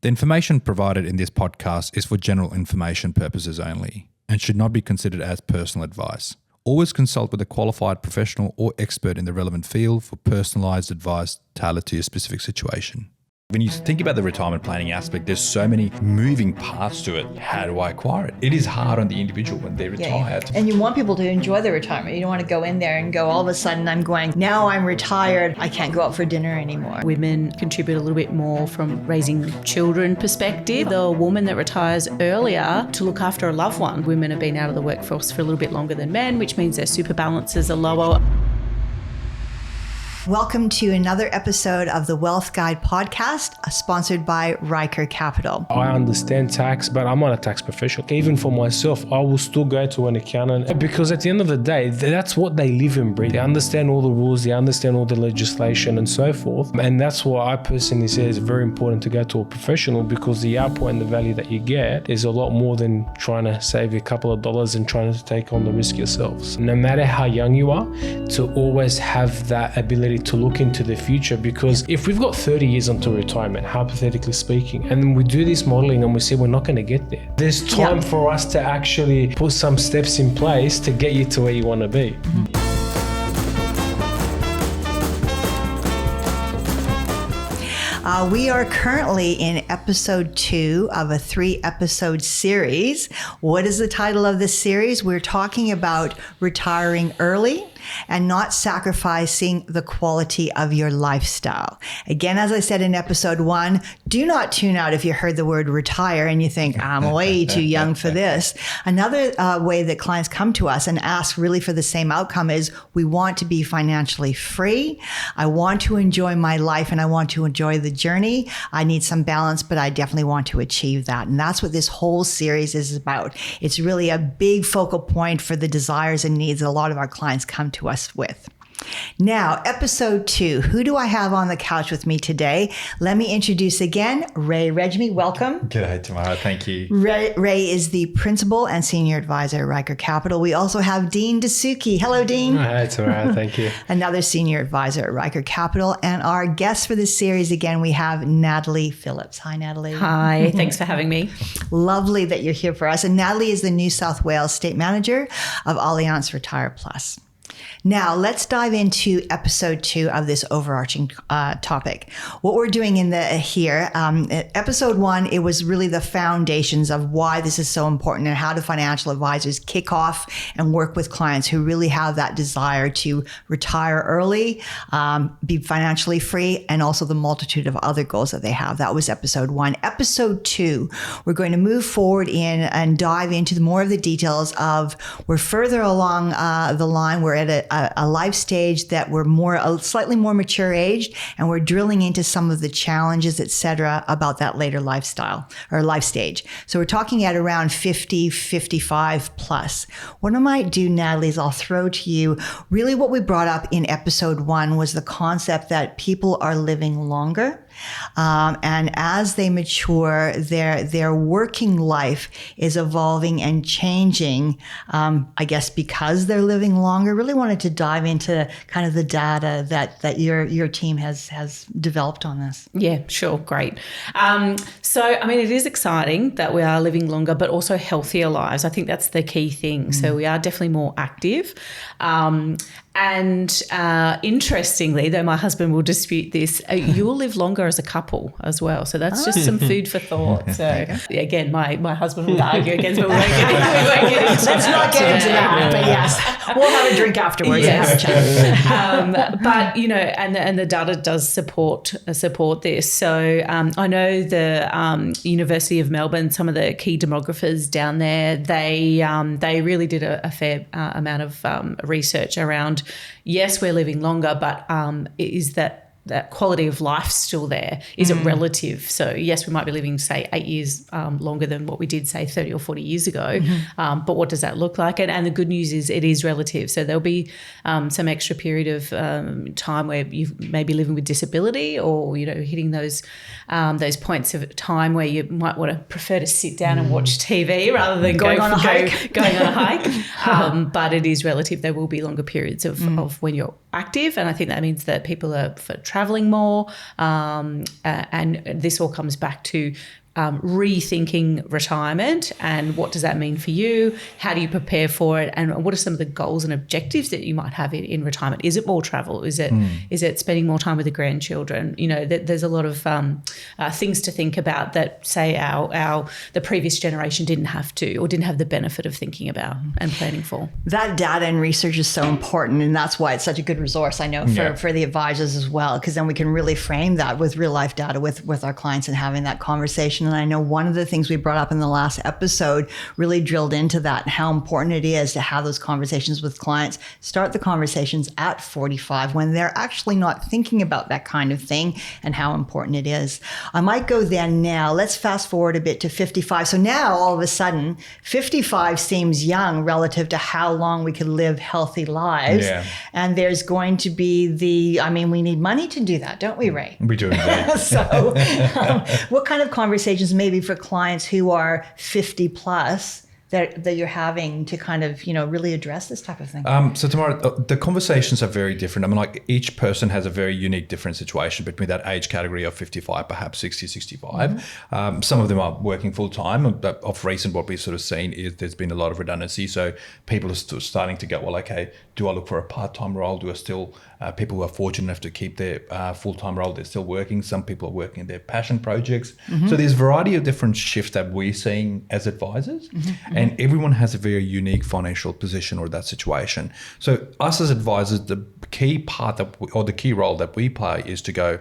The information provided in this podcast is for general information purposes only and should not be considered as personal advice. Always consult with a qualified professional or expert in the relevant field for personalised advice tailored to your specific situation. When you think about the retirement planning aspect, there's so many moving parts to it. How do I acquire it? It is hard on the individual when they're retired. And you want people to enjoy their retirement. You don't want to go in there and go, all of a sudden I'm going, now I'm retired, I can't go out for dinner anymore. Women contribute a little bit more from raising children perspective. The woman that retires earlier to look after a loved one. Women have been out of the workforce for a little bit longer than men, which means their super balances are lower. Welcome to another episode of the Wealth Guide podcast, sponsored by Ryker Capital. I understand tax, but I'm not a tax professional. Even for myself, I will still go to an accountant because at the end of the day, that's what they live and breathe. They understand all the rules, they understand all the legislation and so forth. And that's why I personally say it's very important to go to a professional, because the output and the value that you get is a lot more than trying to save a couple of dollars and trying to take on the risk yourselves. No matter how young you are, to always have that ability to look into the future, because if we've got 30 years until retirement, hypothetically speaking, and then we do this modeling and we say we're not going to get there, there's time for us to actually put some steps in place to get you to where you want to be. We are currently in episode 2 of a 3-episode series. What is the title of this series? We're talking about retiring early and not sacrificing the quality of your lifestyle. Again, as I said in episode 1, do not tune out if you heard the word retire and you think, I'm way too young for this. Another way that clients come to us and ask really for the same outcome is, we want to be financially free. I want to enjoy my life and I want to enjoy the journey. I need some balance, but I definitely want to achieve that. And that's what this whole series is about. It's really a big focal point for the desires and needs that a lot of our clients come to us with. Now, episode 2, who do I have on the couch with me today? Let me introduce again, Ray Regmi. Welcome. G'day, Tamara. Thank you. Ray is the principal and senior advisor at Ryker Capital. We also have Dean Dasuki. Hello, Dean. Hi, Tamara. Thank you. Another senior advisor at Ryker Capital. And our guest for this series, again, we have Natalie Philips. Hi, Natalie. Hi, thanks for having me. Lovely that you're here for us. And Natalie is the New South Wales State Manager of Allianz Retire Plus. Now, let's dive into episode 2 of this overarching topic. What we're doing in episode 1, it was really the foundations of why this is so important and how do financial advisors kick off and work with clients who really have that desire to retire early, be financially free, and also the multitude of other goals that they have. That was episode 1. Episode 2, we're going to move forward in and dive into more of the details of, we're further along the line. We're at a life stage that we're slightly more mature aged, and we're drilling into some of the challenges, et cetera, about that later lifestyle or life stage. So we're talking at around 50, 55 plus. What I might do, Natalie, is I'll throw to you, really what we brought up in episode 1 was the concept that people are living longer. And as they mature, their working life is evolving and changing, I guess because they're living longer. Really wanted to dive into kind of the data that your team has developed on this. Yeah, sure. Great. So, I mean, it is exciting that we are living longer, but also healthier lives. I think that's the key thing. So we are definitely more active. And interestingly, though my husband will dispute this, you will live longer as a couple as well. So that's just some food for thought. So again, my husband would argue against, but we won't get into Let's not get into that. But yes, we'll have a drink afterwards and have a chat. But you know, and the data does support this. So I know the University of Melbourne, some of the key demographers down there, they really did a fair amount of research around. Yes, we're living longer, but is that quality of life still there? Is it relative? So yes, we might be living, say, 8 years longer than what we did, say, 30 or 40 years ago. But what does that look like? And the good news is it is relative. So there'll be some extra period of time where you may be living with disability, or hitting those points of time where you might want to prefer to sit down and watch TV rather than going on a hike. But it is relative. There will be longer periods of when you're active, and I think that means that people are traveling more, and this all comes back to rethinking retirement and what does that mean for you? How do you prepare for it? And what are some of the goals and objectives that you might have in retirement? Is it more travel? Is it spending more time with the grandchildren? You know, there's a lot of things to think about that, say, the previous generation didn't have to or didn't have the benefit of thinking about and planning for. That data and research is so important, and that's why it's such a good resource, I know, for the advisors as well, because then we can really frame that with real life data with our clients and having that conversation. And I know one of the things we brought up in the last episode really drilled into that, how important it is to have those conversations with clients, start the conversations at 45 when they're actually not thinking about that kind of thing, and how important it is. I might go then now. Let's fast forward a bit to 55. So now all of a sudden, 55 seems young relative to how long we could live healthy lives. Yeah. And there's going to be we need money to do that, don't we, Ray? We do indeed. So what kind of conversations maybe for clients who are 50 plus that you're having to kind of, really address this type of thing? So Tamara, the conversations are very different. I mean, like each person has a very unique, different situation between that age category of 55, perhaps 60, 65. Mm-hmm. Some of them are working full time. But of recent, what we've sort of seen is there's been a lot of redundancy. So people are still starting to go, well, okay, do I look for a part-time role? Do I still, people who are fortunate enough to keep their full-time role, they're still working. Some people are working in their passion projects. Mm-hmm. So there's a variety of different shifts that we're seeing as advisors. Mm-hmm. And everyone has a very unique financial position or that situation. So us as advisors, the key part the key role that we play is to go,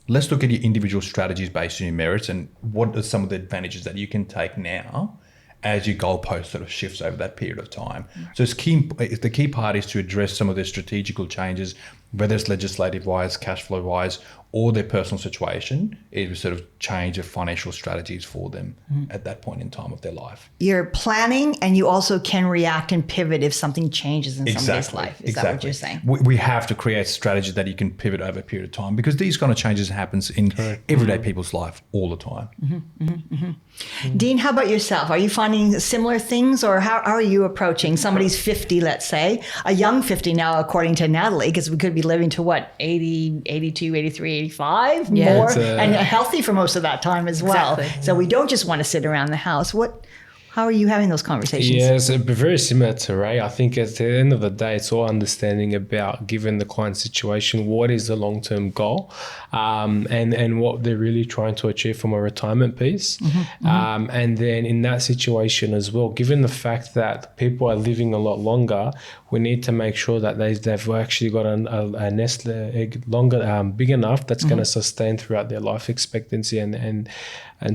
let's look at your individual strategies based on your merits and what are some of the advantages that you can take now as your goalpost sort of shifts over that period of time. So the key part is to address some of the strategical changes, whether it's legislative-wise, cash flow-wise, or their personal situation, is sort of change of financial strategies for them at that point in time of their life. You're planning, and you also can react and pivot if something changes in somebody's life. Is that what you're saying? We have to create strategies that you can pivot over a period of time, because these kind of changes happens in everyday people's life all the time. Mm-hmm, mm-hmm, mm-hmm. Dean, how about yourself? Are you finding similar things, or how are you approaching somebody's 50, let's say, a young 50 now, according to Natalie, because we could be living to 80, 82, 83, 85 more, and healthy for most of that time as well. Exactly. So we don't just want to sit around the house. How are you having those conversations? Yes, very similar to Ray. I think at the end of the day, it's all understanding about, given the client situation, what is the long-term goal, and what they're really trying to achieve from a retirement piece. Mm-hmm, mm-hmm. And then in that situation as well, given the fact that people are living a lot longer, we need to make sure that they've actually got a nest egg longer, big enough that's going to sustain throughout their life expectancy and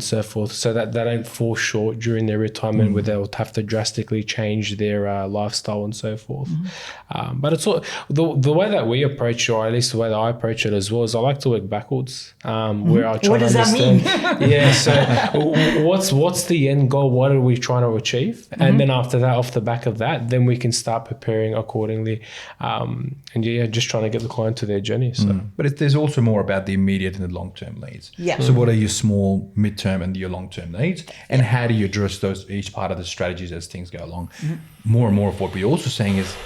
so forth, so that they don't fall short during their retirement where they'll have to drastically change their lifestyle and so forth. Mm-hmm. But it's all, the way that we approach it, or at least the way that I approach it as well, is I like to work backwards. Where I try to understand. That mean? Yeah. So what's the end goal? What are we trying to achieve? Mm-hmm. And then after that, off the back of that, then we can start preparing accordingly. Just trying to get the client to their journey. So, but there's also more about the immediate and the long-term needs. Yeah. So what are your small, mid-term and your long-term needs, and how do you address each part of the strategies as things go along? Mm-hmm. More and more of what we're also seeing is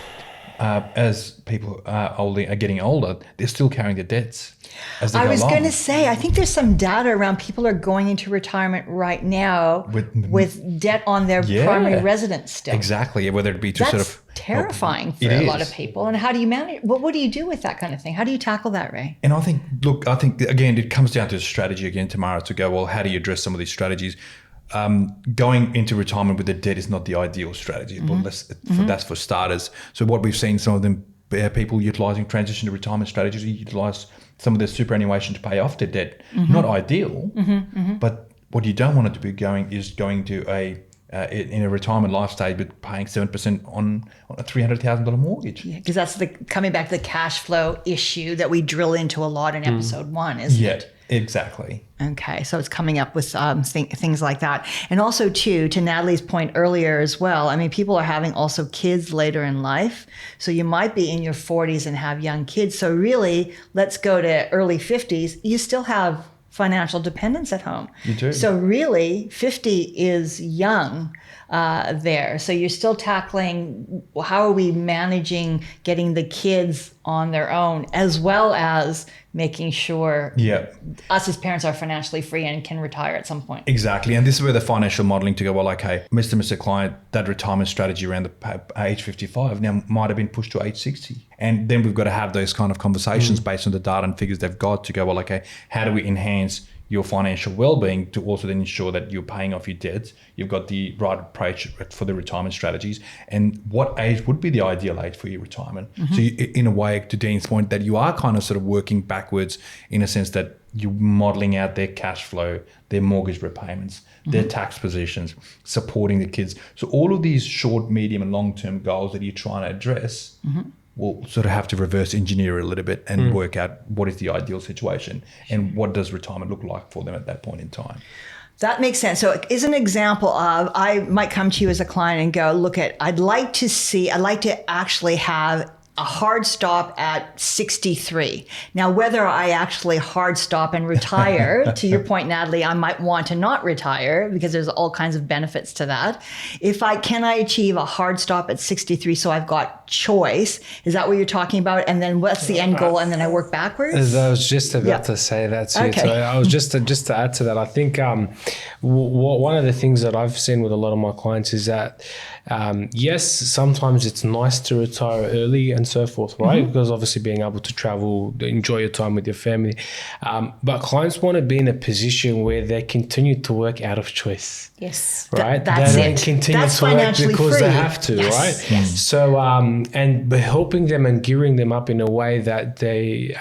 as people are getting older, they're still carrying the debts as they go along. I was going to say, I think there's some data around people are going into retirement right now with debt on their primary residence still. Exactly, whether it be to sort of terrifying for a lot of people. And how do you manage? What do you do with that kind of thing? How do you tackle that, Ray? And I think again, it comes down to strategy again, Tamara, to go, well, how do you address some of these strategies? Going into retirement with the debt is not the ideal strategy, but that's for starters. So what we've seen, some of them people utilising transition to retirement strategies, utilise some of their superannuation to pay off their debt. Not ideal, but what you don't want it to be going to in a retirement life stage, but paying 7% on a $300,000 mortgage. Yeah, because that's coming back to the cash flow issue that we drill into a lot in episode 1, isn't it? Yeah, exactly. Okay, so it's coming up with things like that. And also, too, to Natalie's point earlier as well, I mean, people are having also kids later in life. So you might be in your 40s and have young kids. So really, let's go to early 50s. You still have financial dependence at home. You do. So really, 50 is young there. So you're still tackling how are we managing getting the kids on their own, as well as making sure us as parents are financially free and can retire at some point. Exactly. And this is where the financial modeling to go, well, okay, Mr. Client, that retirement strategy around the age 55 now might have been pushed to age 60. And then we've got to have those kind of conversations based on the data and figures they've got to go, well, okay, how do we enhance your financial well-being to also then ensure that you're paying off your debts, you've got the right approach for the retirement strategies, and what age would be the ideal age for your retirement. So you, in a way, to Dean's point, that you are kind of sort of working backwards in a sense that you're modeling out their cash flow, their mortgage repayments, their tax positions, supporting the kids. So all of these short, medium and long-term goals that you're trying to address we'll sort of have to reverse engineer it a little bit and work out what is the ideal situation and what does retirement look like for them at that point in time. That makes sense. So is an example of, I might come to you as a client and go, look I'd like to actually have a hard stop at 63. Now, whether I actually hard stop and retire, to your point, Natalie, I might want to not retire because there's all kinds of benefits to that. Can I achieve a hard stop at 63 so I've got choice? Is that what you're talking about? And then what's the end goal? And then I work backwards? I was just about to say that too. Okay. So I was just to add to that, I think one of the things that I've seen with a lot of my clients is that yes, sometimes it's nice to retire early and so forth, right? Because obviously being able to travel, enjoy your time with your family. But clients want to be in a position where they continue to work out of choice. Yes. Right? That's they it. don't continue That's to work financially because free. they have to, Yes. right? Yes. So, and helping them and gearing them up in a way that they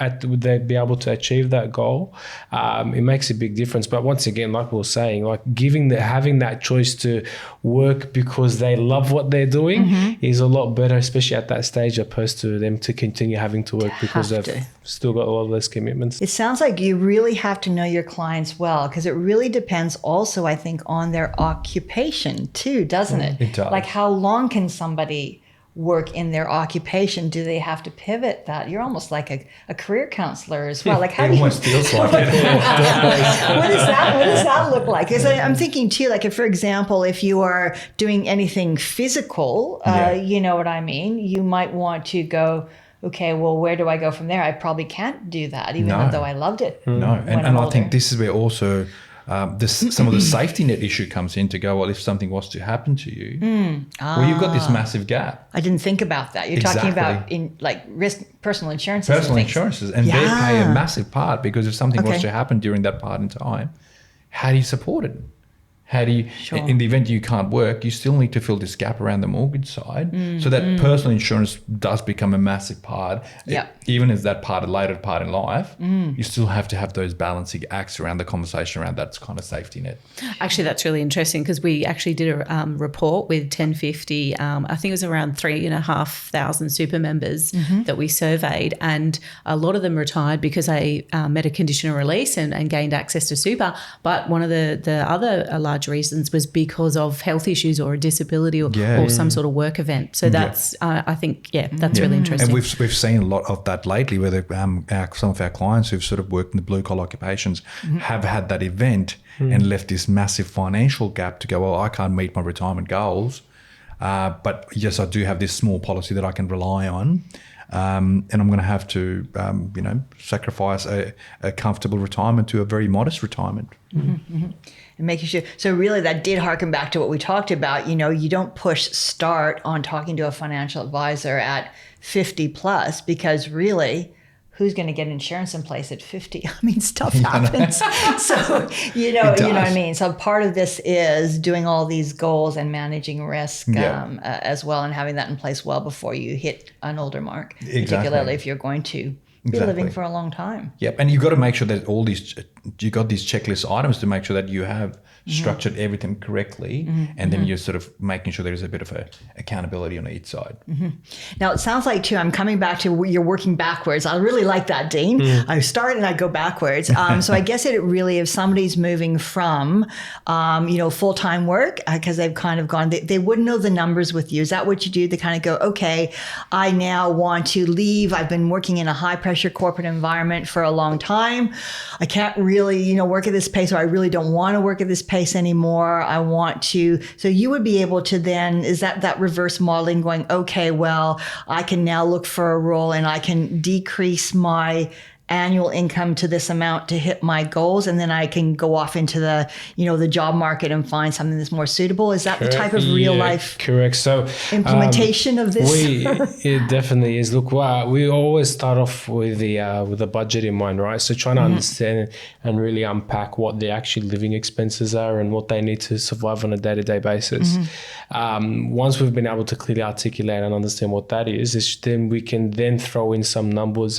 be able to achieve that goal, it makes a big difference. But once again, like we were saying, like having that choice to work because they love what they're doing is a lot better, especially at that stage, opposed to them to continue having to work because they've still got a lot of those commitments. It sounds like you really have to know your clients well, because it really depends also, I think, on their occupation too, doesn't it? It does. Like how long can somebody work in their occupation? Do they have to pivot that? You're almost like a career counselor as well. Like how do you... Almost feels like it. What does that look like? Because I'm thinking too, like if, for example, if you are doing anything physical, you know what I mean? You might want to go, okay, well, where do I go from there? I probably can't do that, even though I loved it. No, and I think this is where also some of the safety net issue comes in to go, well, if something was to happen to you, well, you've got this massive gap. I didn't think about that. You're talking about in like risk, personal insurances. Personal insurances, and they pay a massive part, because if something was to happen during that part in time, how do you support it? How do you, in the event you can't work, you still need to fill this gap around the mortgage side. So that personal insurance does become a massive part. Even as that part, a later part in life, you still have to have those balancing acts around the conversation around that kind of safety net. Actually, that's really interesting, because we actually did a report with 1050. I think it was around 3,500 super members that we surveyed, and a lot of them retired because they met a conditional release and gained access to super. But one of the other large reasons was because of health issues or a disability or some sort of work event. So that's I think that's really interesting. And we've seen a lot of that lately, where some of our clients who've sort of worked in the blue collar occupations have had that event and left this massive financial gap to go, well, I can't meet my retirement goals, but yes, I do have this small policy that I can rely on. And I'm going to have to, sacrifice a comfortable retirement to a very modest retirement. And making sure. So really that did harken back to what we talked about. You don't push start on talking to a financial advisor at 50 plus, because really, who's going to get insurance in place at 50? I mean, stuff happens. So, you know what I mean? So part of this is doing all these goals and managing risk as well, and having that in place well before you hit an older mark, particularly if you're going to be living for a long time. Yep. And you've got to make sure that you got these checklist items to make sure that you have structured everything correctly, and then you're sort of making sure there's a bit of accountability on each side. Now, it sounds like, too, I'm coming back to you're working backwards. I really like that, Dean. I start and I go backwards. So I guess it really, if somebody's moving from, full-time work, because they've kind of gone, they wouldn't know the numbers with you. Is that what you do? They kind of go, okay, I now want to leave. I've been working in a high-pressure corporate environment for a long time. I can't really, work at this pace, or I really don't want to work at this pace anymore. I want to. So you would be able to then, is that reverse modeling going, okay, well, I can now look for a role and I can decrease my annual income to this amount to hit my goals, and then I can go off into the the job market and find something that's more suitable. Is that the type of real life correct? So implementation of this? It definitely is. Look, we always start off with the budget in mind, right? So trying to understand and really unpack what the actual living expenses are and what they need to survive on a day-to-day basis. Once we've been able to clearly articulate and understand what that is then we can then throw in some numbers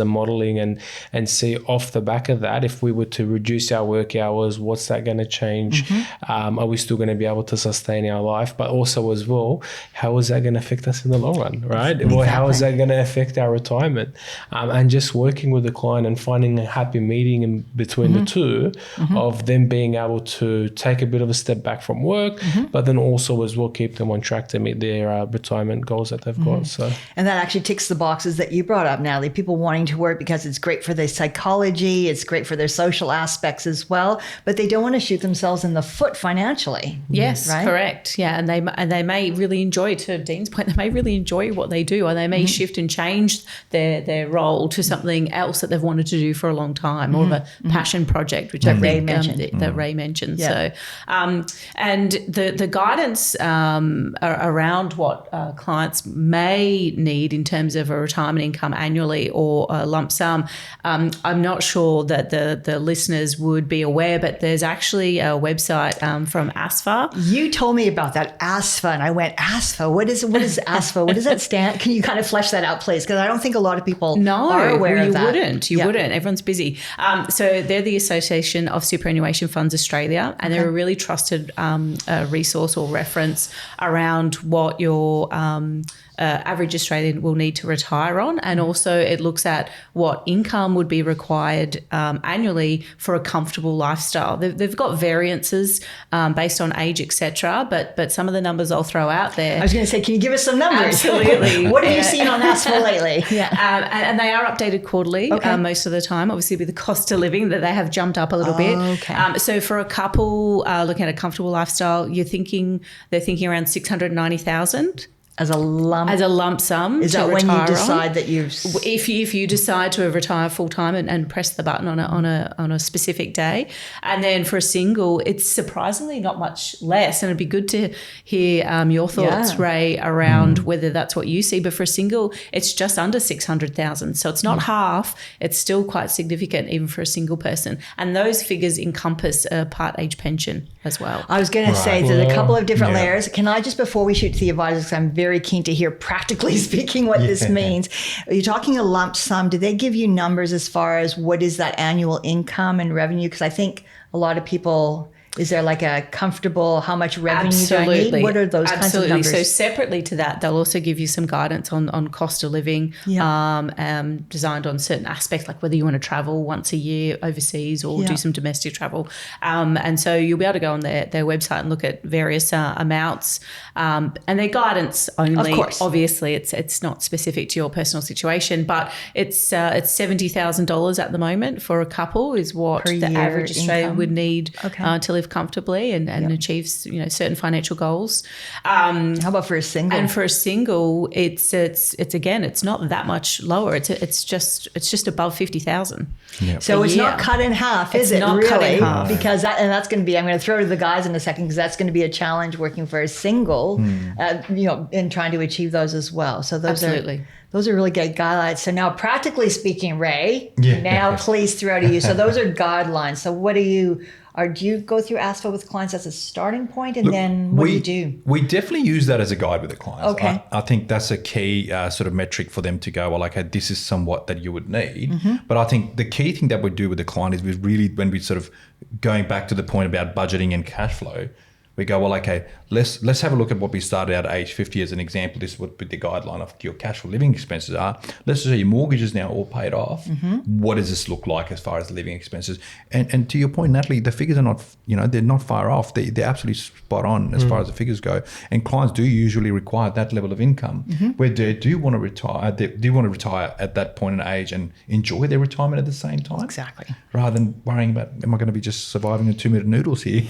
and modeling and see off the back of that, if we were to reduce our work hours, what's that going to change? Are we still going to be able to sustain our life? But also as well, how is that going to affect us in the long run, right? Exactly. Well, how is that going to affect our retirement? And just working with the client and finding a happy medium in between the two of them being able to take a bit of a step back from work, but then also as well keep them on track to meet their retirement goals that they've got. So, and that actually ticks the boxes that you brought up, Natalie. People wanting to work because it's great for their psychology, it's great for their social aspects as well, but they don't want to shoot themselves in the foot financially. Yes, right? Correct. Yeah, and they may really enjoy, to Dean's point, they may really enjoy what they do, or they may shift and change their role to something else that they've wanted to do for a long time, more of a passion project, which I think that Ray mentioned. Yeah. So, and the guidance around what clients may need in terms of a retirement income annually or a lump sum, I'm not sure that the listeners would be aware, but there's actually a website from ASFA. You told me about that, ASFA, and I went, ASFA, what is ASFA? What does that stand? Can you kind of flesh that out, please? Because I don't think a lot of people are aware of that. You wouldn't. Everyone's busy. So they're the Association of Superannuation Funds Australia, and they're a really trusted resource or reference around what your average Australian will need to retire on, and also it looks at what income would be required annually for a comfortable lifestyle. They've got variances based on age, etc., but some of the numbers I'll throw out there. I was going to say, can you give us some numbers? Absolutely. What have you seen on ASFA lately? And they are updated quarterly most of the time, obviously with the cost of living that they have jumped up a little bit. So for a couple looking at a comfortable lifestyle, they're thinking around 690,000. As a lump sum. Is that when you decide that you've... If you decide to retire full time and press the button on a specific day, and then for a single, it's surprisingly not much less. And it'd be good to hear your thoughts, Ray, around whether that's what you see. But for a single, it's just under 600,000. So it's not half. It's still quite significant even for a single person. And those figures encompass a part age pension as well. I was going to say there's a couple of different layers. Can I just, before we shoot to the advisors, I'm very keen to hear practically speaking what this means. Are you talking a lump sum? Do they give you numbers as far as what is that annual income and revenue? Because I think a lot of people... Is there like a comfortable, how much revenue do I need? What are those kinds of numbers? So separately to that, they'll also give you some guidance on cost of living, designed on certain aspects, like whether you want to travel once a year overseas or do some domestic travel. And so you'll be able to go on their website and look at various amounts and their guidance only. Of course. Obviously, it's not specific to your personal situation, but it's $70,000 at the moment for a couple is what the average Australian would need to live comfortably and achieve certain financial goals. How about for a single? And for a single, it's not that much lower. It's just above 50,000. Yep. So it's not cut in half, is it? Not really? Cut in half. Because that's going to be. I'm going to throw to the guys in a second because that's going to be a challenge working for a single, and trying to achieve those as well. So those are really good guidelines. So now, practically speaking, Ray, now please throw to you. So those are guidelines. So what do you go through ASFA with clients as a starting point, and then what do you do? We definitely use that as a guide with the clients. Okay. I think that's a key sort of metric for them to go, well, okay, this is somewhat that you would need. But I think the key thing that we do with the client is when we sort of going back to the point about budgeting and cash flow, we go, well, okay, let's have a look at what we started at age 50 as an example. This is what the guideline of your cash for living expenses are. Let's say your mortgage is now all paid off. What does this look like as far as living expenses? And to your point, Natalie, the figures are not, they're not far off. They're absolutely spot on as far as the figures go. And clients do usually require that level of income where they do want to retire. They do want to retire at that point in age and enjoy their retirement at the same time. Exactly. Rather than worrying about, am I going to be just surviving on 2-minute noodles here?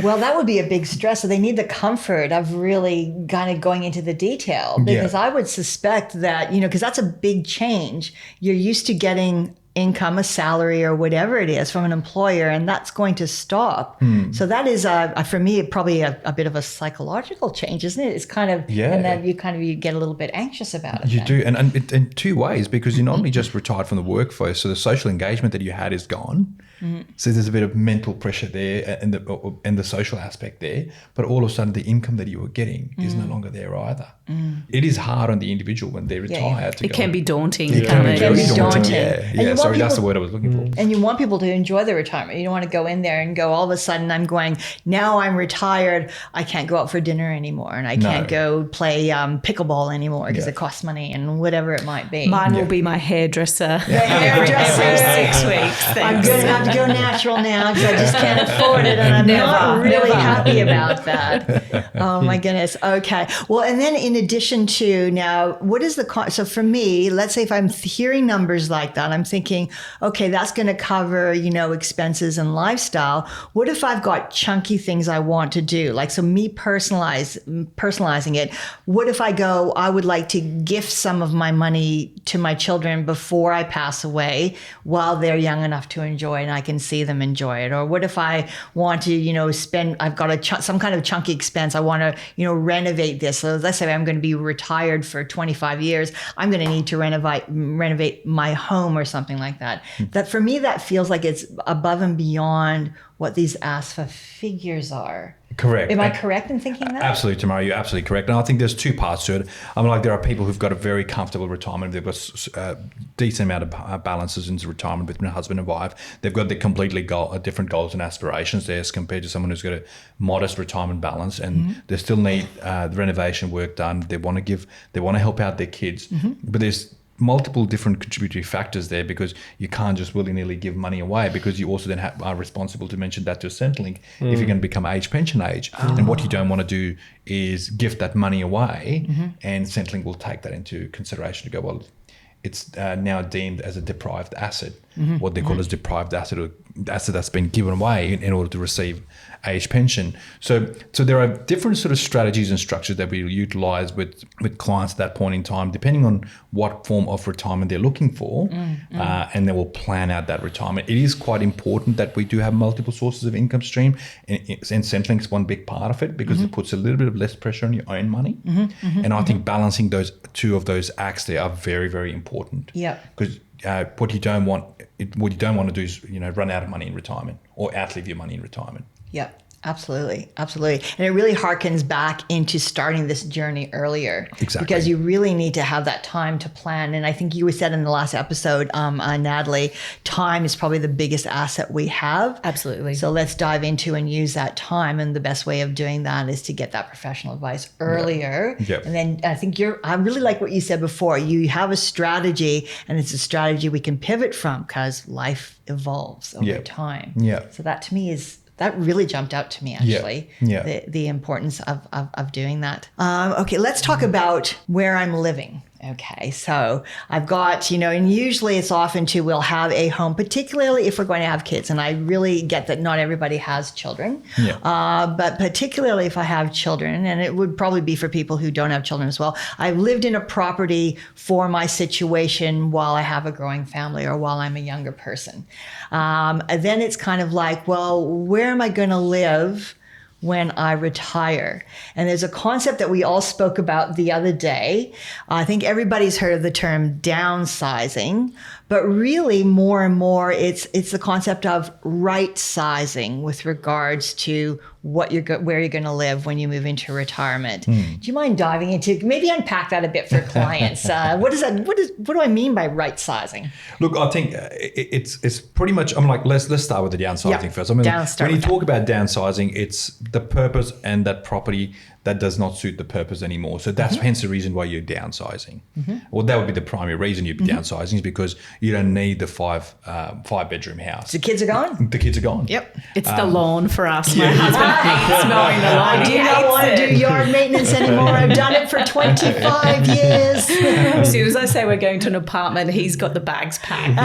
Well, that would be a big stress. So they need the comfort of really kind of going into the detail, because I would suspect that, because that's a big change. You're used to getting income, a salary or whatever it is from an employer, and that's going to stop. So that is, for me, probably a bit of a psychological change, isn't it? It's kind of, and then you get a little bit anxious about it. You do, and in two ways, because you're not only just retired from the workforce, so the social engagement that you had is gone. So there's a bit of mental pressure there and the social aspect there, but all of a sudden the income that you were getting is no longer there either. It is hard on the individual when they retire to it can be daunting. It can be very daunting. Yeah. Sorry, that's the word I was looking for. And you want people to enjoy their retirement. You don't want to go in there and go, all of a sudden now I'm retired, I can't go out for dinner anymore, and I can't go play pickleball anymore because it costs money and whatever it might be. Mine will be my hairdresser. Every 6 weeks. Thanks. I'm going to have to go natural now because I just can't afford it, and I'm not really happy about that. Oh my goodness. Okay. Well, and then in addition to now, what is so for me, let's say if I'm hearing numbers like that, I'm thinking, okay, that's going to cover, expenses and lifestyle. What if I've got chunky things I want to do? Like, so me personalizing it. What if I would like to gift some of my money to my children before I pass away while they're young enough to enjoy it and I can see them enjoy it? Or what if I want to, spend, I've got some kind of chunky expense. I want to, renovate this. So let's say I'm going to be retired for 25 years. I'm going to need to renovate my home or something like that. That for me, that feels like it's above and beyond what these ASFA figures are. Correct. Am I correct in thinking that? Absolutely, Tamara, you're absolutely correct. And I think there's two parts to it. There are people who've got a very comfortable retirement. They've got a decent amount of balances into retirement between husband and wife. They've got the completely different goals and aspirations there as compared to someone who's got a modest retirement balance, and they still need the renovation work done. They want to help out their kids, but there's multiple different contributory factors there, because you can't just willy-nilly give money away, because you also then are responsible to mention that to Centrelink if you're going to become pension age. And what you don't want to do is gift that money away, and Centrelink will take that into consideration to go, well, it's now deemed as a deprived asset, what they call as deprived asset, or asset that's been given away in order to receive age pension. So there are different sort of strategies and structures that we utilize with clients at that point in time, depending on what form of retirement they're looking for, and they will plan out that retirement. It is quite important that we do have multiple sources of income stream, and Centrelink is one big part of it, because it puts a little bit of less pressure on your own money. And I think balancing those two of those acts there are very, very important. Yeah. Because what you don't want to do is run out of money in retirement or outlive your money in retirement. Yep. Absolutely. Absolutely. And it really harkens back into starting this journey earlier. Exactly. Because you really need to have that time to plan. And I think you said in the last episode, Natalie, time is probably the biggest asset we have. Absolutely. So let's dive into and use that time. And the best way of doing that is to get that professional advice earlier. Yep. And then I think I really like what you said before. You have a strategy, and it's a strategy we can pivot from, because life evolves over time. Yeah. So that to me that really jumped out to me, actually, the importance of doing that. Okay, let's talk about where I'm living. Okay, so I've got, and usually it's often we'll have a home, particularly if we're going to have kids. And I really get that not everybody has children, but particularly if I have children, and it would probably be for people who don't have children as well. I've lived in a property for my situation while I have a growing family or while I'm a younger person. And then it's kind of like, well, where am I going to live when I retire? And there's a concept that we all spoke about the other day. I think everybody's heard of the term downsizing, But really, more and more, it's the concept of right-sizing with regards to where you're going to live when you move into retirement. Do you mind diving into, maybe unpack that a bit for clients? What do I mean by right-sizing? Look, I think it's pretty much, I'm like, let's start with the downsizing first. I mean, when you talk about downsizing, it's the purpose and that property that does not suit the purpose anymore. So that's hence the reason why you're downsizing. Well, that would be the primary reason you're downsizing, is because you don't need the five bedroom house. The kids are gone? The kids are gone. Yep. It's the lawn for us. My husband hates mowing the lawn. I do not want to do yard maintenance anymore. I've done it for 25 years. As soon as I say we're going to an apartment, he's got the bags packed.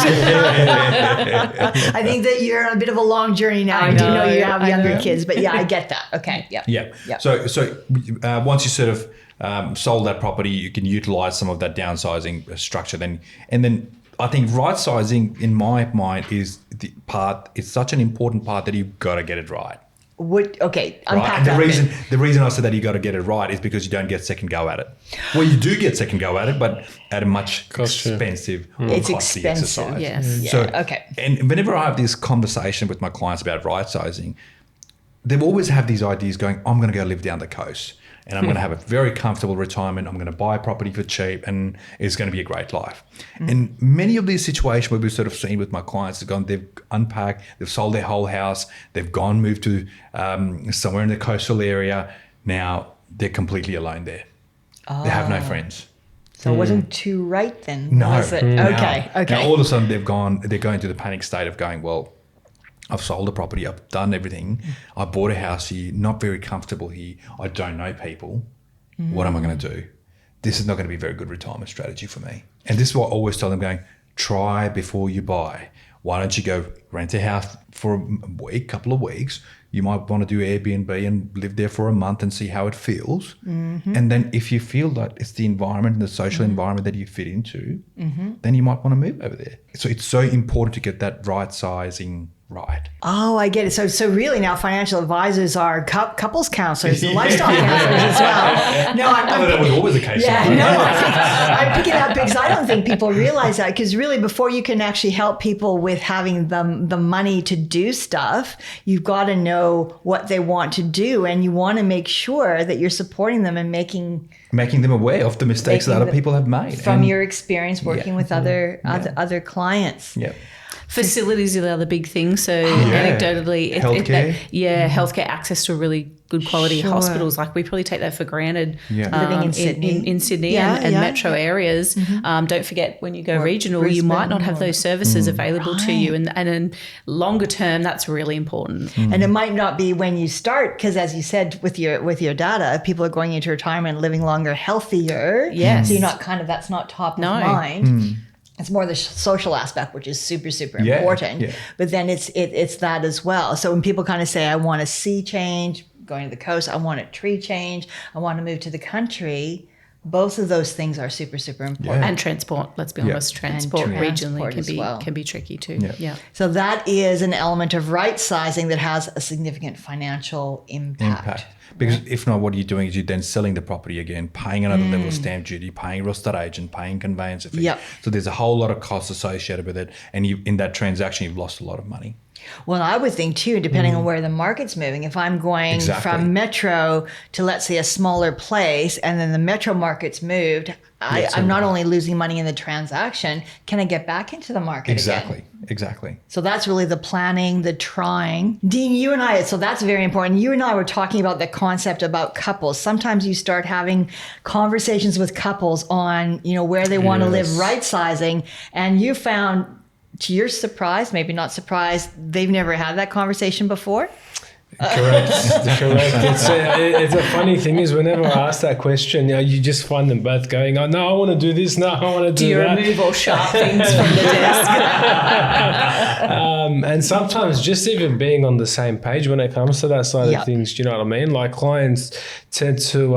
I think that you're on a bit of a long journey now. I do know you have younger kids, but yeah, I get that. Okay. Yeah. Yeah. So once you sort of sold that property, you can utilize some of that downsizing structure. And then I think right-sizing, in my mind, is it's such an important part that you've got to get it right. Unpack right? that. The reason I said that you got to get it right is because you don't get second go at it. Well, you do get second go at it, but at a much expensive, it's costly expensive. exercise. Yes. So, And whenever I have this conversation with my clients about right-sizing, they've always have these ideas going, I'm going to go live down the coast and I'm going to have a very comfortable retirement. I'm going to buy a property for cheap and it's going to be a great life. And many of these situations where we've sort of seen with my clients, they've unpacked, they've sold their whole house, they've moved to somewhere in the coastal area. Now they're completely alone there. They have no friends. So it wasn't too right then, No. was it? Okay. Now all of a sudden they're going through the panic state of going, well, I've sold a property, I've done everything. I bought a house here, not very comfortable here. I don't know people. What am I going to do? This is not going to be a very good retirement strategy for me. And this is what I always tell them, going, try before you buy. Why don't you go rent a house for a week, couple of weeks? You might want to do Airbnb and live there for a month and see how it feels. And then if you feel that it's the environment and the social environment that you fit into, then you might want to move over there. So it's so important to get that right sizing right. Oh, I get it. So really now financial advisors are couples counselors and lifestyle counselors as well. No, that was always the case. Yeah, no, I'm picking that because I don't think people realize that, because really before you can actually help people with having the money to do stuff, you've got to know what they want to do, and you want to make sure that you're supporting them and making them aware of the mistakes that other people have made. From your experience working with other clients. Yeah. Facilities are the other big thing. So anecdotally, healthcare. Healthcare access to really good quality hospitals. Like we probably take that for granted. Living in Sydney, in Sydney and metro areas. Don't forget when you go regional, Brisbane, you might not have those services available to you. And in longer term, that's really important. And it might not be when you start, because as you said with your data, people are going into retirement, living longer, healthier. Yes. So you're not that's not top of mind. It's more the social aspect, which is super, super important. Yeah. But then it's that as well. So when people kind of say, I want a sea change, going to the coast, I want a tree change, I want to move to the country, both of those things are super, super important. And transport, let's be honest, transport regionally can be tricky too. Yeah. So that is an element of right sizing that has a significant financial impact. Because if not, what you're doing is you're then selling the property again, paying another level of stamp duty, paying real estate agent, paying conveyancer fee. So there's a whole lot of costs associated with it. And in that transaction, you've lost a lot of money. Well, I would think too, depending on where the market's moving, if I'm going from metro to, let's say, a smaller place, and then the metro market's moved, I'm not only losing money in the transaction, can I get back into the market again? Exactly. So that's really the planning, the trying. Dean, so that's very important. You and I were talking about the concept about couples. Sometimes you start having conversations with couples on, where they want to live, right sizing, and you found, to your surprise, maybe not surprise, they've never had that conversation before? Correct. It's a funny thing is whenever I ask that question, you just find them both going, oh, no, I want to do this. No, I want to do that. Do you remove all sharp things from the desk? And sometimes just even being on the same page when it comes to that side of things, do you know what I mean? Like clients tend to,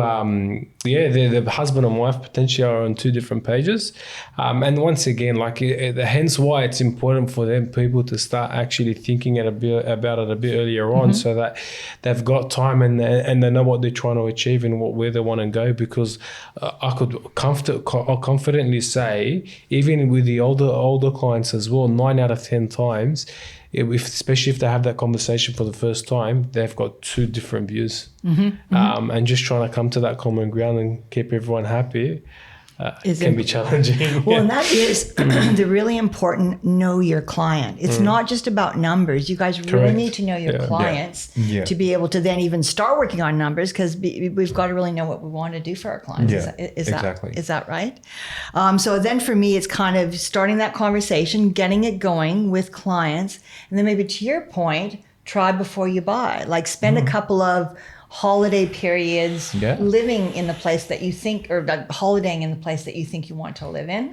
the husband and wife potentially are on two different pages. And once again, hence why it's important for people to start actually thinking about it a bit earlier on, so that that they've got time and they know what they're trying to achieve and where they want to go. Because I could confidently say, even with the older clients as well, 9 out of 10 times, especially if they have that conversation for the first time, they've got 2 different views. And just trying to come to that common ground and keep everyone happy can be challenging. Well, and that is the really important know your client. It's not just about numbers. You guys really need to know your clients to be able to then even start working on numbers, because we've got to really know what we want to do for our clients. Exactly. Is that right? So then for me, it's kind of starting that conversation, getting it going with clients, and then maybe to your point, try before you buy. Like spend a couple of holiday periods living in the place that you think, or holidaying in the place that you think you want to live in.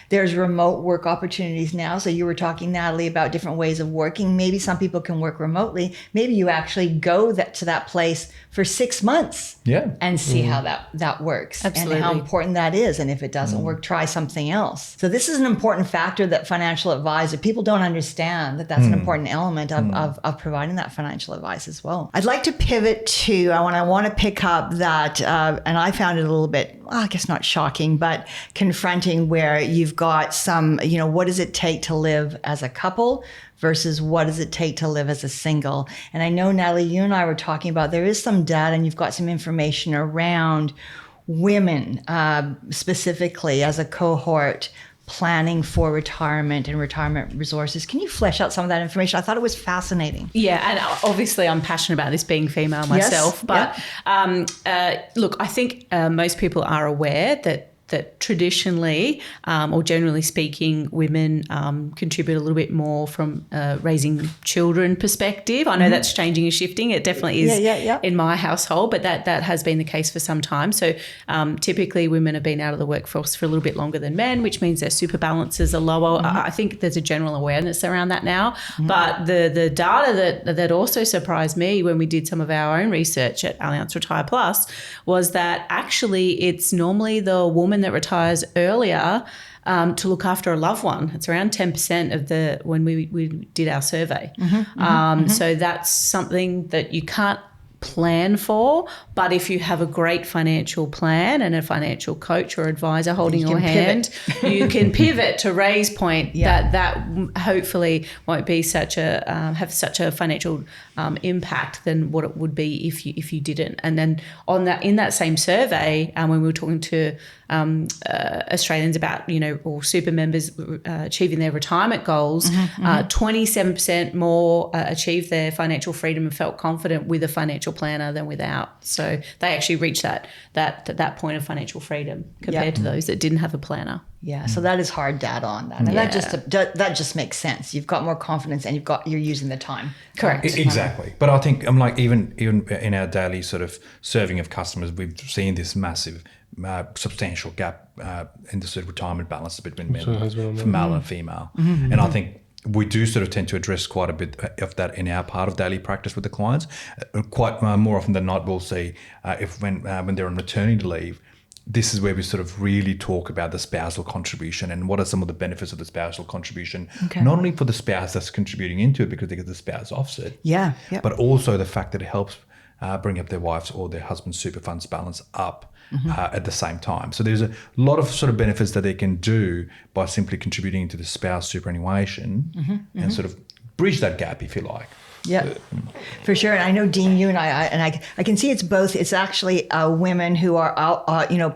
There's remote work opportunities now. So you were talking, Natalie, about different ways of working. Maybe some people can work remotely. Maybe you actually go to that place for 6 months and see how that works. Absolutely. And how important that is. And if it doesn't work, try something else. So this is an important factor that financial advisor, people don't understand that that's an important element of providing that financial advice as well. I'd like to pivot to, I want to pick up that, and I found it a little bit, I guess not shocking, but confronting, where you've got some, what does it take to live as a couple versus what does it take to live as a single? And I know, Natalie, you and I were talking about, there is some data and you've got some information around women specifically as a cohort planning for retirement and retirement resources. Can you flesh out some of that information? I thought it was fascinating. Yeah, and obviously I'm passionate about this, being female myself. But look, I think most people are aware that traditionally, or generally speaking, women contribute a little bit more from raising children perspective. I know that's changing and shifting. It definitely is in my household, but that has been the case for some time. So typically women have been out of the workforce for a little bit longer than men, which means their super balances are lower. I think there's a general awareness around that now. But the data that also surprised me when we did some of our own research at Allianz Retire Plus was that actually it's normally the woman that retires earlier to look after a loved one. It's around 10% of when we did our survey. So that's something that you can't plan for, but if you have a great financial plan and a financial coach or advisor holding your hand, you can pivot to Ray's point that hopefully won't be have such a financial impact than what it would be if you didn't. And then in that same survey, when we were talking to Australians about, or super members achieving their retirement goals, 27% more achieved their financial freedom and felt confident with a financial planner than without. So they actually reached that point of financial freedom compared to those that didn't have a planner. Yeah, so that is hard data on that, and that just makes sense. You've got more confidence, and you're using the time. Correct. Exactly. But I think even in our daily sort of serving of customers, we've seen this massive, substantial gap in the sort of retirement balance between men, male and female, and I think we do sort of tend to address quite a bit of that in our part of daily practice with the clients. Quite more often than not, we'll see when they're on maternity leave, this is where we sort of really talk about the spousal contribution and what are some of the benefits of the spousal contribution, not only for the spouse that's contributing into it because they get the spouse offset, but also the fact that it helps bring up their wife's or their husband's super funds balance up at the same time. So there's a lot of sort of benefits that they can do by simply contributing to the spouse superannuation and sort of bridge that gap, if you like. Yeah, for sure. And I know, Dean, you and I can see it's both. It's actually women who are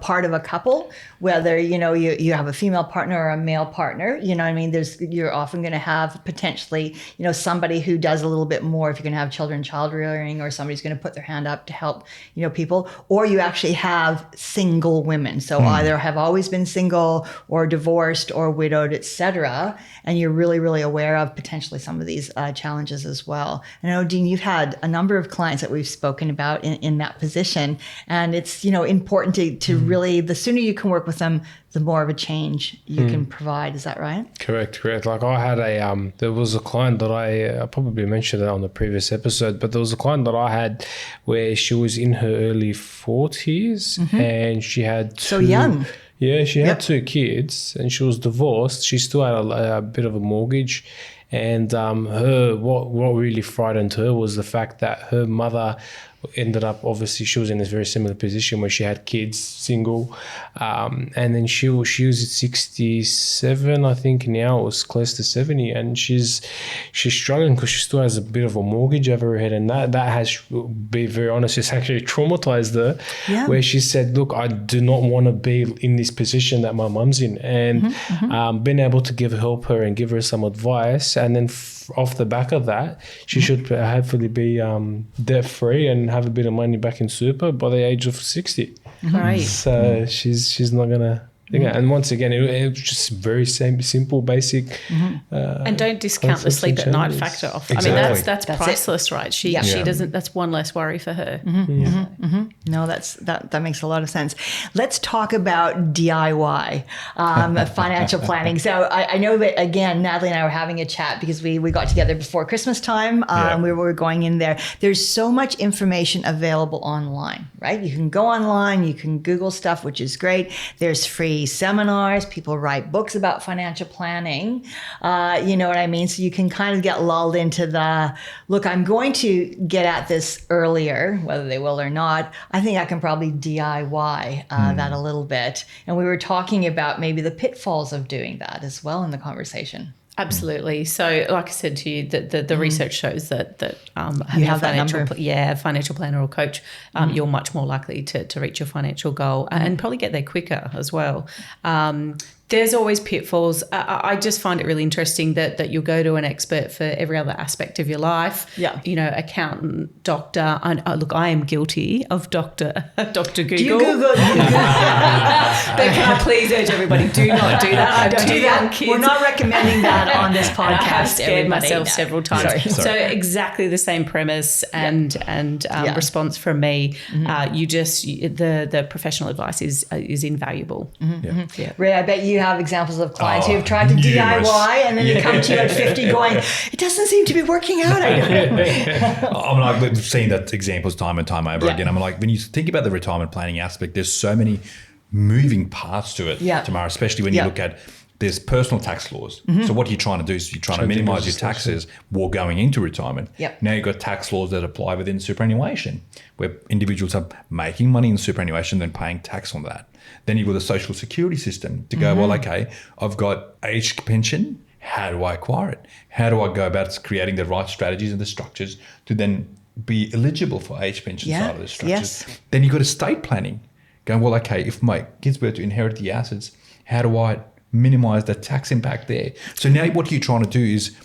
part of a couple, whether you have a female partner or a male partner. You know what I mean? You're often going to have potentially somebody who does a little bit more if you're going to have child rearing, or somebody's going to put their hand up to help people, or you actually have single women. So either have always been single or divorced or widowed, etc. And you're really, really aware of potentially some of these challenges as well. I know, Dean, you've had a number of clients that we've spoken about in that position, and it's important to really, the sooner you can work with them, the more of a change you can provide. Is that right? Correct. Like I had there was a client that I probably mentioned it on the previous episode, but there was a client that I had where she was in her early 40s and she had so young. Yeah, she had 2 kids and she was divorced. She still had a bit of a mortgage. And what really frightened her was the fact that her mother ended up, obviously she was in a very similar position where she had kids, single, and then she was at 67, I think now, it was close to 70, and she's struggling because she still has a bit of a mortgage over her head, and that has, be very honest, it's actually traumatized her, where she said, look, I do not want to be in this position that my mum's in, and being able to help her and give her some advice, and then off the back of that, she should hopefully be debt free and have a bit of money back in super by the age of 60. Right. So she's not gonna. And once again, it was just very simple, basic. And don't discount the sleep at night factor off. Exactly. I mean, that's priceless, right? She doesn't. That's one less worry for her. No, that makes a lot of sense. Let's talk about DIY financial planning. So I know that, again, Natalie and I were having a chat because we got together before Christmas time. We were going in there. There's so much information available online, right? You can go online, you can Google stuff, which is great. There's free seminars, people write books about financial planning, you know what I mean? So you can kind of get lulled into the, look, I'm going to get at this earlier, whether they will or not. I think I can probably DIY that a little bit. And we were talking about maybe the pitfalls of doing that as well in the conversation. Absolutely. So, like I said to you, the research shows that You have that number. Financial planner or coach, you're much more likely to reach your financial goal and probably get there quicker as well. There's always pitfalls. I just find it really interesting that you'll go to an expert for every other aspect of your life. Yeah. You know, accountant, doctor. Look, I am guilty of Dr. Google. Do you Google? But can I please urge everybody, do not do that. I Don't do that. We're not recommending that on this podcast. I have scared myself several times. Sorry. So exactly the same premise and response from me. The professional advice is invaluable. Ray, I bet you have examples of clients who have tried to DIY and then they come to you at 50 going, it doesn't seem to be working out. I don't know. I'm like, we've seen that examples time and time over again. I'm like, when you think about the retirement planning aspect, there's so many moving parts to it, Tamara, especially when you look at there's personal tax laws. So what you're trying to do is you're trying to minimize your taxes while going into retirement. Now you've got tax laws that apply within superannuation, where individuals are making money in superannuation and paying tax on that. Then you've got the social security system to go, well, okay, I've got age pension. How do I acquire it? How do I go about creating the right strategies and the structures to then be eligible for age pension side of the structures? Then you've got estate planning. Going, well, okay, if my kids were to inherit the assets, how do I minimize the tax impact there? So now what you're trying to do is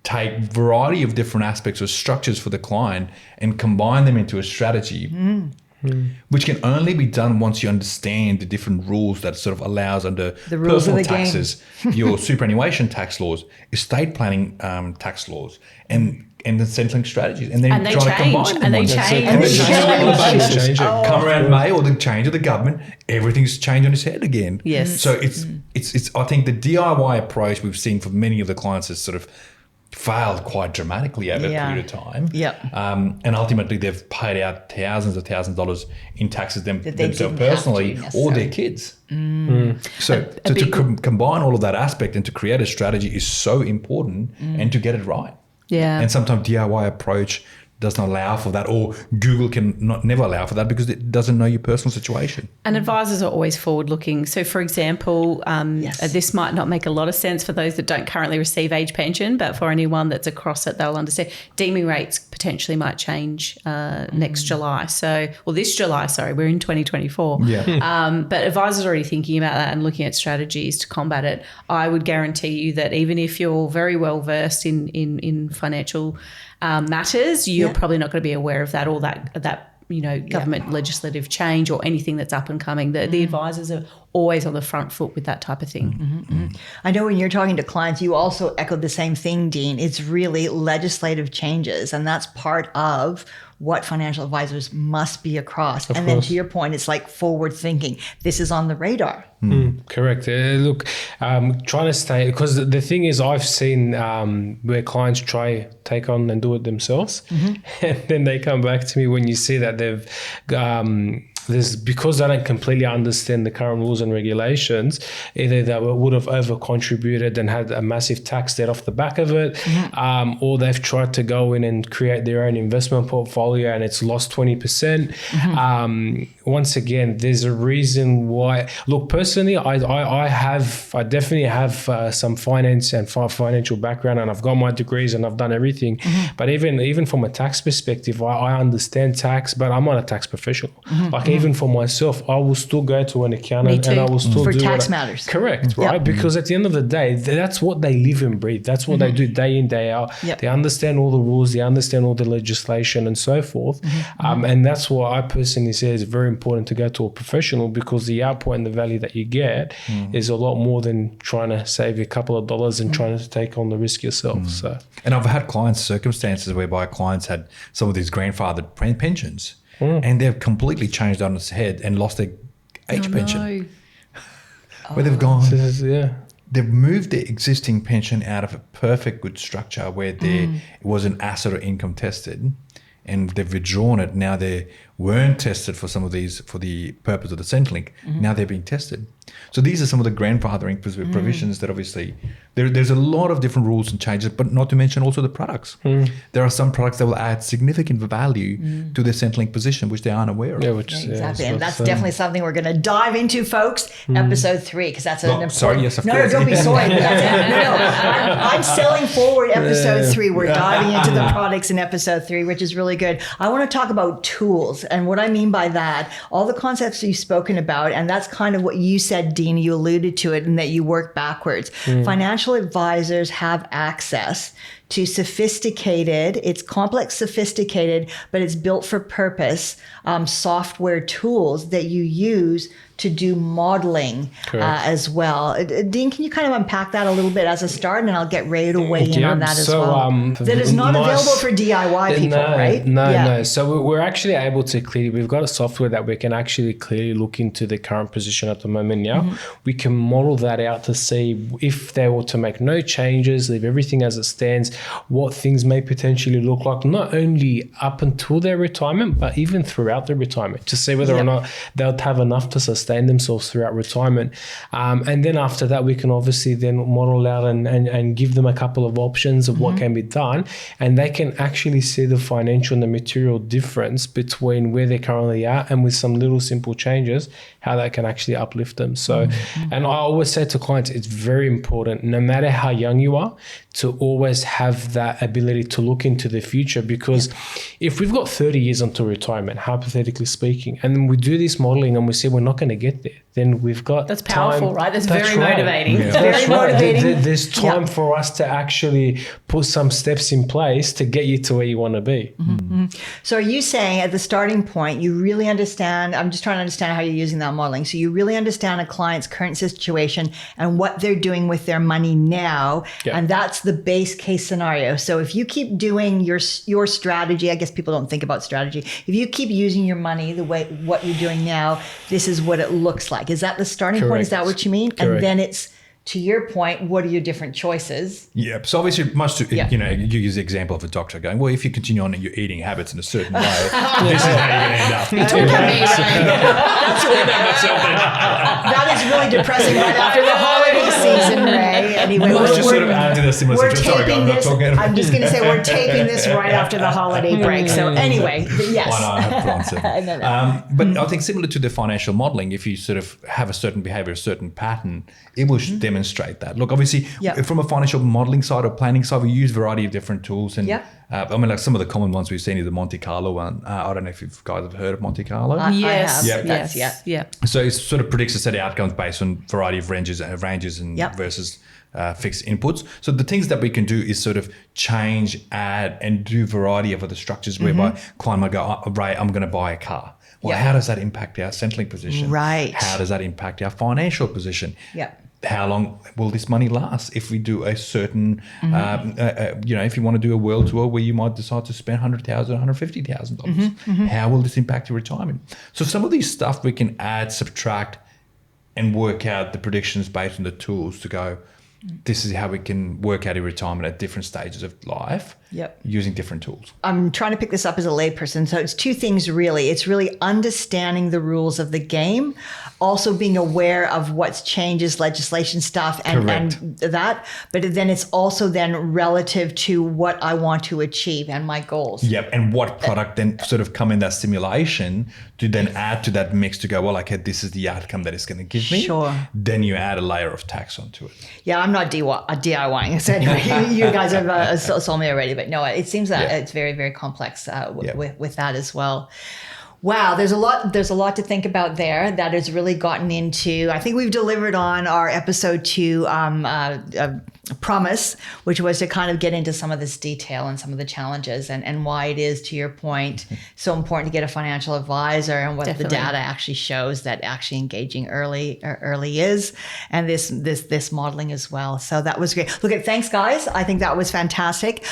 take a variety of different aspects or structures for the client and combine them into a strategy, which can only be done once you understand the different rules that sort of allows under the rules personal of the taxes, your superannuation tax laws, estate planning tax laws, and the settling strategies, and then they try to change, combine them. and they once. change. And they And change. Come around May or the change of the government, everything's changed on its head again. Yes. So it's. I think the DIY approach we've seen for many of the clients has sort of failed quite dramatically over a period of time. And ultimately they've paid out thousands of dollars in taxes themselves personally or their kids. So to combine all of that aspect and to create a strategy is so important and to get it right. And sometimes DIY approach does not allow for that, or Google can never allow for that because it doesn't know your personal situation. And advisors are always forward-looking. So, for example, this might not make a lot of sense for those that don't currently receive age pension, but for anyone that's across it, they'll understand. Deeming rates potentially might change next July. This July, we're in 2024. But advisors are already thinking about that and looking at strategies to combat it. I would guarantee you that even if you're very well versed in financial matters, you're probably not going to be aware of that or that government legislative change or anything that's up and coming. The advisors are always on the front foot with that type of thing. I know when you're talking to clients, you also echoed the same thing, Dean. It's really legislative changes, and that's part of what financial advisors must be across. Then to your point, it's like forward thinking. This is on the radar. Correct. Look, trying to stay, because the thing is, I've seen where clients take on and do it themselves, and then they come back to me when you see that they've because I don't completely understand the current rules and regulations, either they would have over contributed and had a massive tax debt off the back of it, or they've tried to go in and create their own investment portfolio and it's lost 20%. Once again, there's a reason why. Look, personally, I definitely have some finance and financial background, and I've got my degrees and I've done everything. But even from a tax perspective, I understand tax, but I'm not a tax professional. Even for myself, I will still go to an accountant and I will still for do tax matters. Correct, right? Because at the end of the day, that's what they live and breathe. That's what they do day in, day out. They understand all the rules, they understand all the legislation and so forth. And that's why I personally say it's very important to go to a professional, because the output and the value that you get is a lot more than trying to save a couple of dollars and trying to take on the risk yourself. So, and I've had clients circumstances whereby clients had some of these grandfathered pensions. And they've completely changed on its head and lost their age pension. Where they've gone, they've moved their existing pension out of a perfect good structure where it was an asset or income tested, and they've withdrawn it. Now they weren't tested for some of these for the purpose of the Centrelink. Now they're being tested. So these are some of the grandfathering provisions that obviously there's a lot of different rules and changes, but not to mention also the products. There are some products that will add significant value to their Centrelink position, which they aren't aware of. Exactly. And that's definitely something we're going to dive into, folks. Episode 3, because that's an important... Sorry, yes, of course. No, don't be sorry. I'm selling forward episode 3. We're diving into the products in episode 3, which is really good. I want to talk about tools. And what I mean by that, all the concepts you've spoken about, and that's kind of what you said, Dean, you alluded to it, and that you work backwards. Financial advisors have access to it's complex, sophisticated, but it's built for purpose, software tools that you use to do modeling as well. Dean, can you kind of unpack that a little bit as a start, and then I'll get ready to weigh in on that as well. That is not available for DIY people, right? No. So we're actually able to we've got a software that we can actually clearly look into the current position at the moment now. We can model that out to see if they were to make no changes, leave everything as it stands, what things may potentially look like, not only up until their retirement, but even throughout their retirement, to see whether or not they'll have enough to sustain themselves throughout retirement. And then after that, we can obviously then model out and give them a couple of options of what can be done. And they can actually see the financial and the material difference between where they currently are and with some little simple changes, how that can actually uplift them. So, and I always say to clients, it's very important, no matter how young you are, to always have that ability to look into the future, because if we've got 30 years until retirement, hypothetically speaking, and then we do this modeling and we say we're not going to get there, then we've got that's powerful, time. right? That's very motivating. It's very motivating. There's time for us to actually put some steps in place to get you to where you want to be. So are you saying at the starting point, you really understand, I'm just trying to understand how you're using that modeling. So you really understand a client's current situation and what they're doing with their money now. And that's the base case scenario. So if you keep doing your strategy, I guess people don't think about strategy. If you keep using your money the way what you're doing now, this is what it looks like. Is that the starting point? Is that what you mean? Correct. And then it's, to your point, what are your different choices? Yeah. So obviously, you know, you use the example of a doctor going, well, if you continue on your eating habits in a certain way, this is how you're going to end up. That is really depressing right after the holiday season, Ray. Anyway, let's just sort of add to the similar we're situation. taping this. I'm just going to say we're taping this right after the holiday break. So anyway, yes. Why not? I have to answer. But I think similar to the financial modeling, if you sort of have a certain behavior, a certain pattern, it will demonstrate that. Look, obviously, from a financial modeling side or planning side, we use a variety of different tools. And I mean, like some of the common ones we've seen is the Monte Carlo one. I don't know if you guys have heard of Monte Carlo. Yes. I have. Yeah. So it sort of predicts a set of outcomes based on a variety of ranges and versus fixed inputs. So the things that we can do is sort of change, add, and do a variety of other structures whereby client might go, oh, Ray, I'm going to buy a car. Well, how does that impact our Centrelink position? Right. How does that impact our financial position? Yeah. How long will this money last if we do a certain, you know, if you want to do a world tour where you might decide to spend $100,000, $150,000, how will this impact your retirement? So some of these stuff we can add, subtract, and work out the predictions based on the tools to go, this is how we can work out your retirement at different stages of life. Yep. using different tools. I'm trying to pick this up as a layperson. So it's two things really. It's really understanding the rules of the game, also being aware of what's changes, legislation stuff and that. But then it's also then relative to what I want to achieve and my goals. Yep. And what product then sort of come in that simulation to then add to that mix to go, well, okay, this is the outcome that it's going to give me. Sure. Then you add a layer of tax onto it. Yeah, I'm not DIYing. So anyway, you guys have sold me already. But no, it seems that it's very, very complex with that as well. Wow, there's a lot to think about there. That has really gotten into. I think we've delivered on our episode 2 promise, which was to kind of get into some of this detail and some of the challenges and why it is, to your point, so important to get a financial advisor and what the data actually shows that actually engaging early is, and this modeling as well. So that was great. Thanks guys. I think that was fantastic.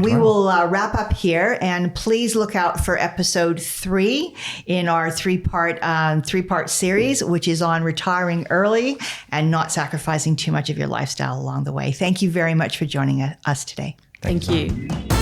We will wrap up here, and please look out for episode 3 in our three-part series, which is on retiring early and not sacrificing too much of your lifestyle along the way. Thank you very much for joining us today. Thank you.